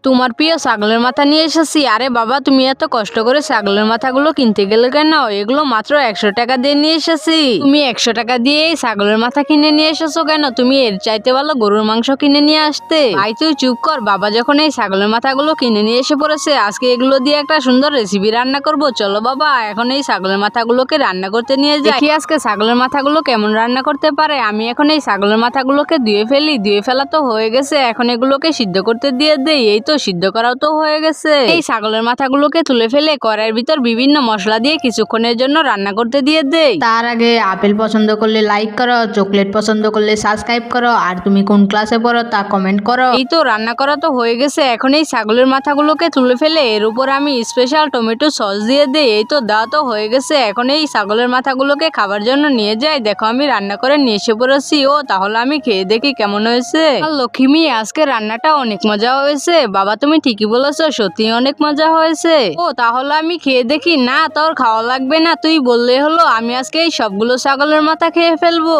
তোমার প্রিয় ছাগলের মাথা নিয়ে এসেছি। আরে বাবা, তুমি এত কষ্ট করে ছাগলের মাথাগুলো কিনতে গেলে কেন? এগুলো মাত্র 100 টাকা দিয়ে নিয়ে এসেছি। তুমি 100 টাকা দিয়ে এই ছাগলের মাথা কিনে নিয়ে এসেছো কেন? তুমি এর চাইতে ভালো গরুর মাংস কিনে নিয়ে আসতে। ভাই তুই চুপ কর। বাবা যখন এই ছাগলের মাথাগুলো কিনে নিয়ে এসে পড়েছে, আজকে এগুলো দিয়ে একটা সুন্দর রেসিপি রান্না করব। চলো বাবা, এখন এই ছাগলের মাথাগুলোকে রান্না করতে নিয়ে যাই। দেখি আজকে ছাগলের মাথাগুলো কেমন রান্না করতে পারে। আমি এখন এই ছাগলের মাথাগুলোকে ধুয়ে ফেলি। ধুয়ে ফেলা তো হয়ে গেছে, এখন এগুলোকে সিদ্ধ করতে দিয়ে দেই। এই তো সিদ্ধ করাও তো হয়ে গেছে। এই ছাগলের মাথাগুলোকে তুলে ফেলে কড়াইয়ের ভিতর বিভিন্ন মশলা দিয়ে কিছুক্ষণের জন্য রান্না করতে দিয়ে দেই। তার আগে আপেল পছন্দ করলে লাইক করো, চকলেট পছন্দ করলে সাবস্ক্রাইব করো, আর তুমি কোন ক্লাসে পড়ো তা কমেন্ট করো। এই তো রান্না করা তো হয়ে গেছে। এখন এই ছাগলের মাথাগুলোকে তুলে ফেলে এর উপর আমি স্পেশাল টমেটো সস দিয়ে দেই। এই তো দেওয়া তো হয়ে গেছে। এখন এই ছাগলের মাথাগুলোকে খাবার জন্য নিয়ে যাই। দেখো আমি রান্না করে নিয়ে এসে পড়েছি। ও তাহলে আমি খেয়ে দেখি কেমন হয়েছে। আর লক্ষ্মী, আজকে রান্নাটা অনেক মজা হয়েছে। বাবা তুমি ঠিকই বলেছো, সত্যি অনেক মজা হয়েছে। ও তাহলে আমি খেয়ে দেখি। না তোর খাওয়া লাগবে না, তুই বললে হলো। আমি আজকে এই সবগুলো ছাগলের মাথা খেয়ে ফেলবো।